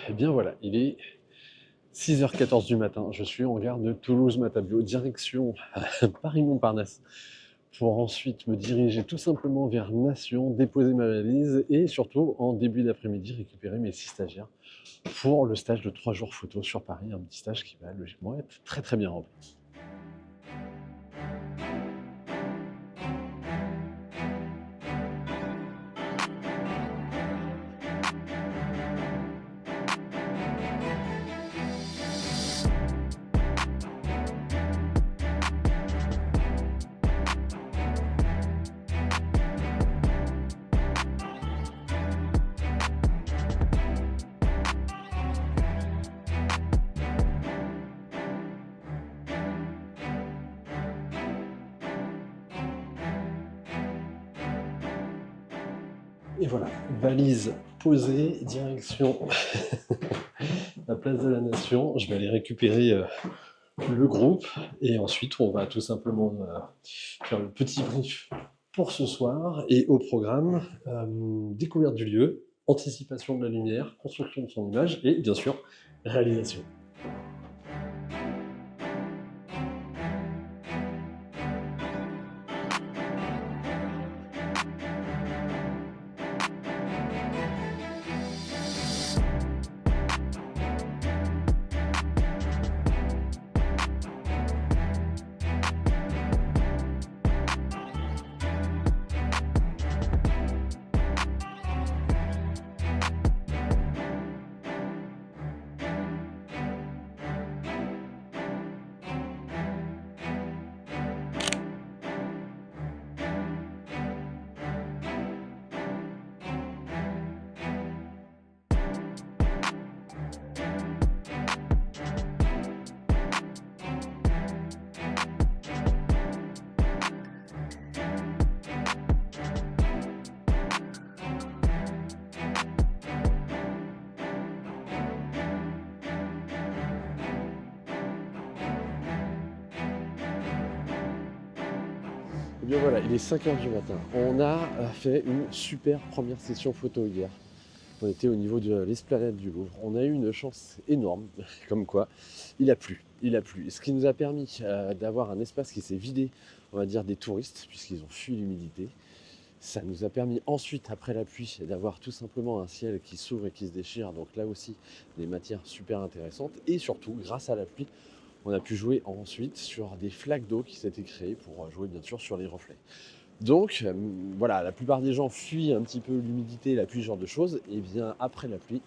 Eh bien voilà, il est 6h14 du matin. Je suis en gare de Toulouse-Matabiau, direction Paris-Montparnasse, pour ensuite me diriger tout simplement vers Nation, déposer ma valise et surtout en début d'après-midi récupérer mes 6 stagiaires pour le stage de 3 jours photo sur Paris, un petit stage qui va logiquement être très très bien rempli. Et voilà, valise posée, direction la place de la Nation. Je vais aller récupérer le groupe et ensuite on va tout simplement faire le petit brief pour ce soir. Et au programme, découverte du lieu, anticipation de la lumière, construction de son image et bien sûr réalisation. Et bien voilà, il est 5h du matin. On a fait une super première session photo hier. On était au niveau de l'esplanade du Louvre. On a eu une chance énorme, comme quoi il a plu. Il a plu. Ce qui nous a permis d'avoir un espace qui s'est vidé, on va dire, des touristes, puisqu'ils ont fui l'humidité. Ça nous a permis ensuite, après la pluie, d'avoir tout simplement un ciel qui s'ouvre et qui se déchire. Donc là aussi, des matières super intéressantes. Et surtout, grâce à la pluie, on a pu jouer ensuite sur des flaques d'eau qui s'étaient créées pour jouer bien sûr sur les reflets. Donc voilà, la plupart des gens fuient un petit peu l'humidité, la pluie, ce genre de choses. Et bien après la pluie,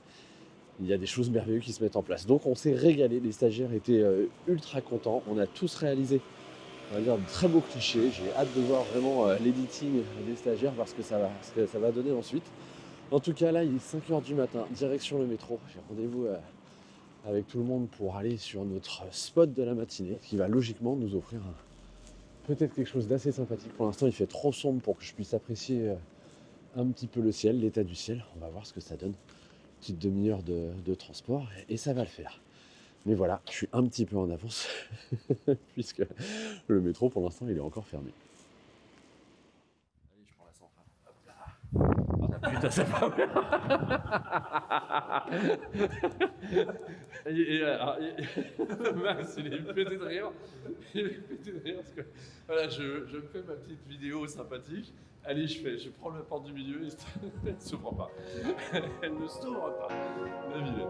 il y a des choses merveilleuses qui se mettent en place. Donc on s'est régalé, les stagiaires étaient ultra contents. On a tous réalisé, on va dire, de très beaux clichés. J'ai hâte de voir vraiment l'editing des stagiaires, parce que ça va donner ensuite. En tout cas là, il est 5h du matin, direction le métro. J'ai rendez-vous avec tout le monde pour aller sur notre spot de la matinée, qui va logiquement nous offrir peut-être quelque chose d'assez sympathique. Pour l'instant, il fait trop sombre pour que je puisse apprécier un petit peu le ciel, l'état du ciel. On va voir ce que ça donne. Petite demi-heure de transport et ça va le faire. Mais voilà, je suis un petit peu en avance puisque le métro, pour l'instant, il est encore fermé. Allez, je prends la centrale. Hop là. Oh, putain, c'est pas vrai. Max, il est pété de rire. Il est pété de rire parce que voilà, je me fais ma petite vidéo sympathique. Allez, je prends la porte du milieu et elle ne s'ouvre pas. Elle ne s'ouvre pas. La vilaine.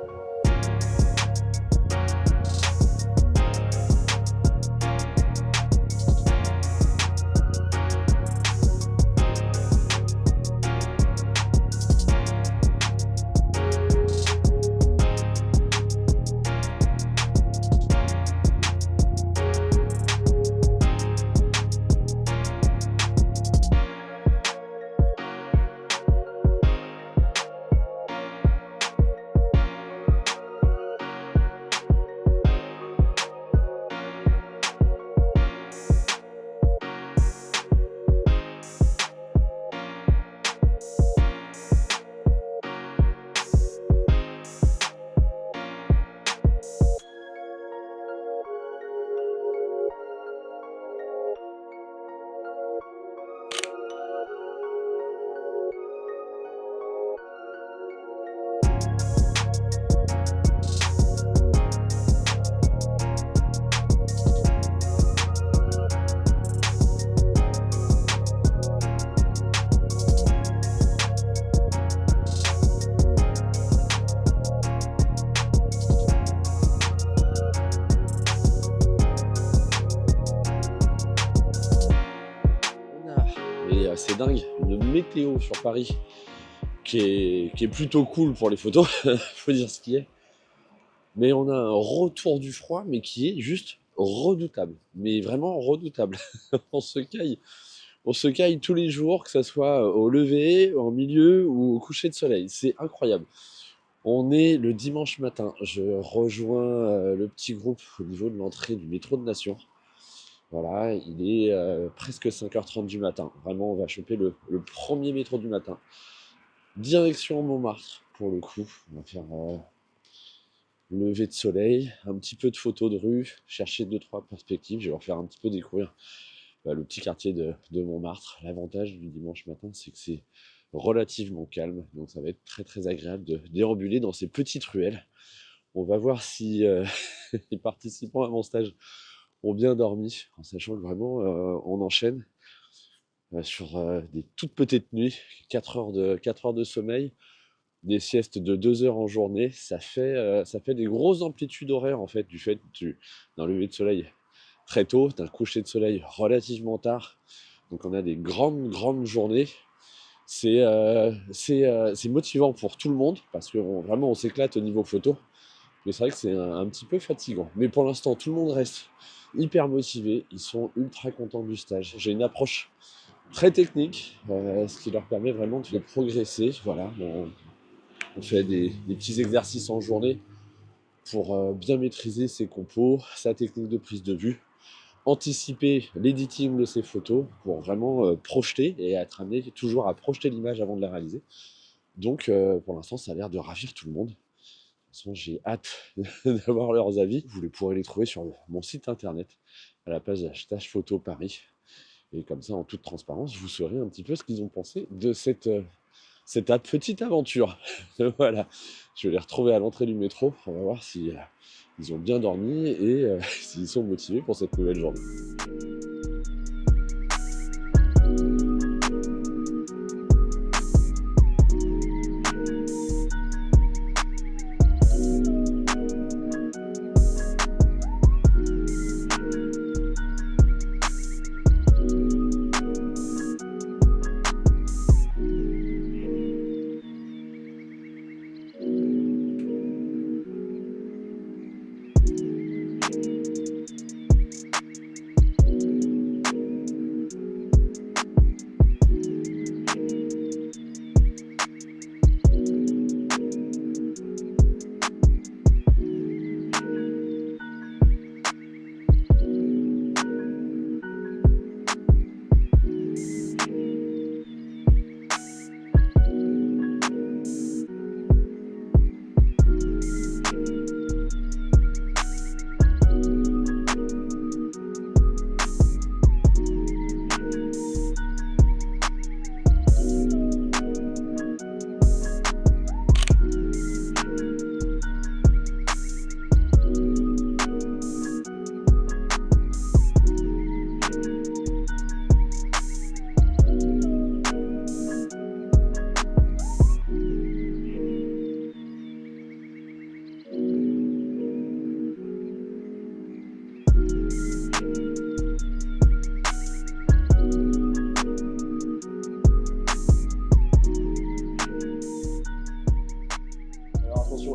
dingue, une météo sur Paris qui est plutôt cool pour les photos, faut dire ce qui est. Mais on a un retour du froid, mais qui est juste redoutable. Mais vraiment redoutable. on se caille. On se caille tous les jours, que ce soit au lever, en milieu ou au coucher de soleil. C'est incroyable. On est le dimanche matin. Je rejoins le petit groupe au niveau de l'entrée du métro de Nation. Voilà, il est presque 5h30 du matin. Vraiment, on va choper le premier métro du matin. Direction Montmartre, pour le coup. On va faire lever de soleil, un petit peu de photos de rue, chercher 2-3 perspectives. Je vais leur faire un petit peu découvrir le petit quartier de Montmartre. L'avantage du dimanche matin, c'est que c'est relativement calme. Donc ça va être très très agréable de déambuler dans ces petites ruelles. On va voir si les participants à mon stage ont bien dormi, en sachant que vraiment on enchaîne sur des toutes petites nuits, 4 heures de sommeil, des siestes de 2 heures en journée. Ça fait des grosses amplitudes horaires en fait, du fait d'un lever de soleil très tôt, d'un coucher de soleil relativement tard. Donc on a des grandes journées. C'est motivant pour tout le monde parce que vraiment on s'éclate au niveau photo. Mais c'est vrai que c'est un petit peu fatigant. Mais pour l'instant, tout le monde reste hyper motivé. Ils sont ultra contents du stage. J'ai une approche très technique, ce qui leur permet vraiment de progresser. Voilà, on fait des petits exercices en journée pour bien maîtriser ses compos, sa technique de prise de vue, anticiper l'editing de ses photos pour vraiment projeter et être amené toujours à projeter l'image avant de la réaliser. Donc pour l'instant, ça a l'air de ravir tout le monde. De toute façon, j'ai hâte d'avoir leurs avis. Vous pourrez les trouver sur mon site internet à la page Stage Photo Paris. Et comme ça, en toute transparence, vous saurez un petit peu ce qu'ils ont pensé de cette petite aventure. Voilà, je vais les retrouver à l'entrée du métro. On va voir si ils ont bien dormi et s'ils sont motivés pour cette nouvelle journée.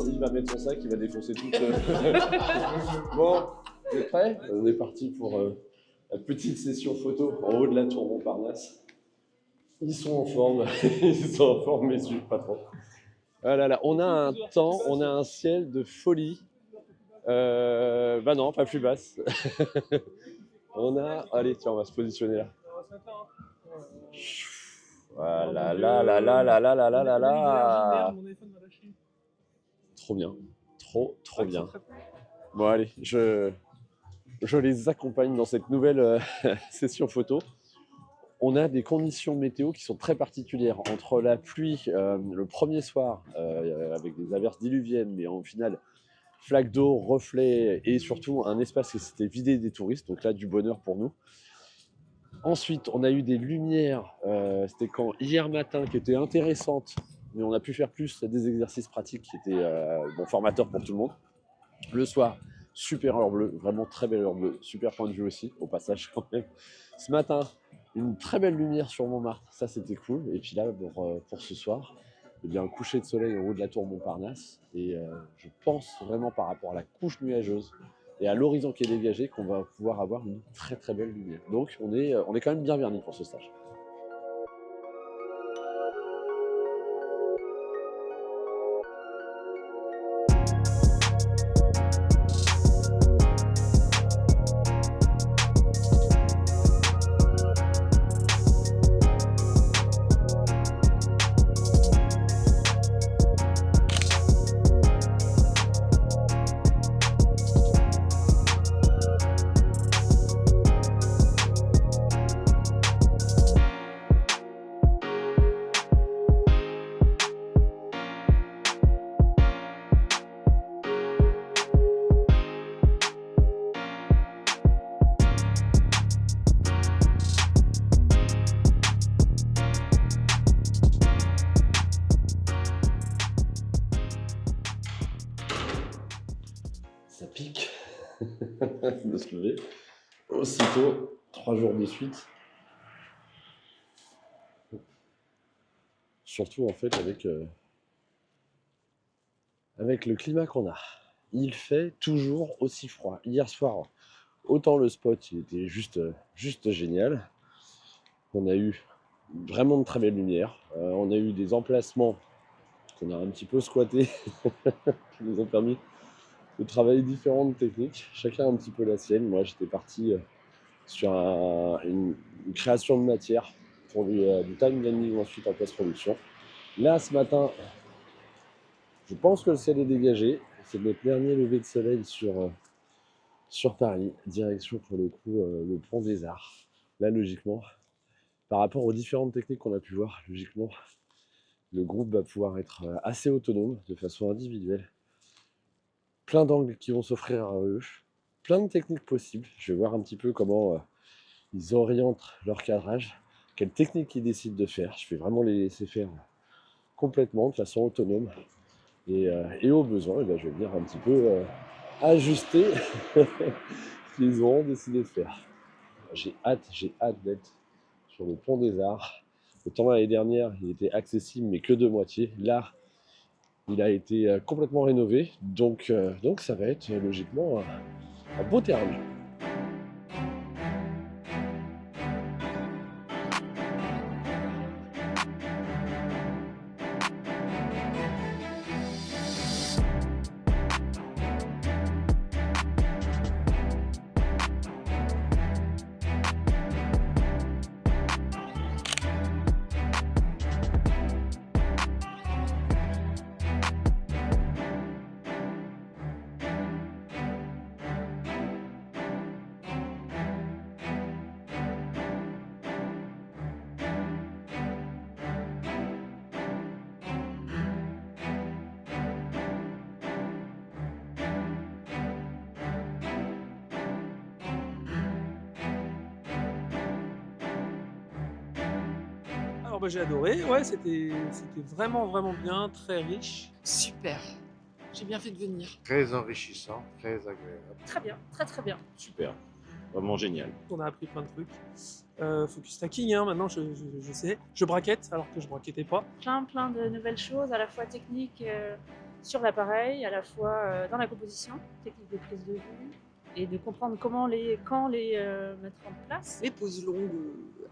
Il va mettre son sac, il va défoncer tout. Bon, vous êtes prêts? On est parti pour la petite session photo en haut de la tour Montparnasse. Ils sont en forme, mais ils suivent pas trop. Ah là là, on a un temps, on a un ciel de folie. Bah non, pas plus basse. On a, allez tiens, on va se positionner là. Voilà, là, là, là, là, là, là, là, là, là. Trop bien, trop bien. Bon allez, je les accompagne dans cette nouvelle session photo. On a des conditions météo qui sont très particulières. Entre la pluie le premier soir, avec des averses diluviennes, mais au final, flaques d'eau, reflets et surtout un espace qui s'était vidé des touristes. Donc là, du bonheur pour nous. Ensuite, on a eu des lumières, c'était quand hier matin, qui étaient intéressantes, mais on a pu faire plus des exercices pratiques qui étaient formateurs pour tout le monde. Le soir, super heure bleue, vraiment très belle heure bleue, super point de vue aussi, au passage quand même. Ce matin, Une très belle lumière sur Montmartre, ça c'était cool. Et puis là, pour ce soir, eh bien, un coucher de soleil en haut de la tour Montparnasse. Et je pense vraiment par rapport à la couche nuageuse et à l'horizon qui est dégagé qu'on va pouvoir avoir une très très belle lumière. Donc on est quand même bien vernis pour ce stage. Ça pique de se lever aussitôt, 3 jours de suite. Surtout en fait avec le climat qu'on a. Il fait toujours aussi froid. Hier soir, autant le spot il était juste génial. On a eu vraiment de très belles lumières. On a eu des emplacements qu'on a un petit peu squattés qui nous ont permis de travailler différentes techniques, chacun un petit peu la sienne. Moi j'étais parti sur une création de matière pour du time landing ensuite en post-production. Là ce matin, je pense que le ciel est dégagé. C'est notre dernier lever de soleil sur Paris, direction pour le coup le Pont des Arts. Là logiquement, par rapport aux différentes techniques qu'on a pu voir, logiquement, le groupe va pouvoir être assez autonome de façon individuelle. Plein d'angles qui vont s'offrir à eux, plein de techniques possibles. Je vais voir un petit peu comment ils orientent leur cadrage, quelle technique ils décident de faire. Je vais vraiment les laisser faire complètement, de façon autonome. Et au besoin, eh ben, je vais venir un petit peu ajuster ce qu'ils auront décidé de faire. J'ai hâte d'être sur le Pont des Arts. Autant l'année dernière, il était accessible, mais que de moitié. Là, il a été complètement rénové, donc ça va être logiquement un beau terrain de jeu. Alors j'ai adoré, ouais, c'était vraiment bien, très riche. Super. J'ai bien fait de venir. Très enrichissant, très agréable. Très bien, très bien. Super, vraiment génial. On a appris plein de trucs. Focus stacking, hein, maintenant je sais. Je braquette alors que je braquettais pas. Plein de nouvelles choses, à la fois techniques sur l'appareil, à la fois dans la composition, technique de prise de vue, et de comprendre quand les mettre en place. Les poses longues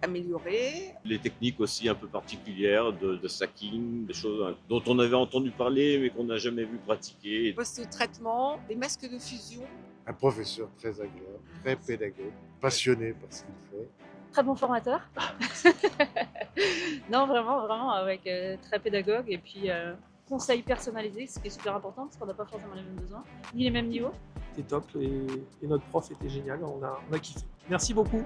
améliorées. Les techniques aussi un peu particulières de stacking, des choses dont on avait entendu parler mais qu'on n'a jamais vu pratiquer. Post-traitement, les masques de fusion. Un professeur très agréable, très pédagogue, passionné par ce qu'il fait. Très bon formateur. Non, vraiment, avec très pédagogue et puis conseils personnalisés, ce qui est super important parce qu'on n'a pas forcément les mêmes besoins, ni les mêmes niveaux. C'était top et notre prof était génial, on a kiffé. Merci beaucoup.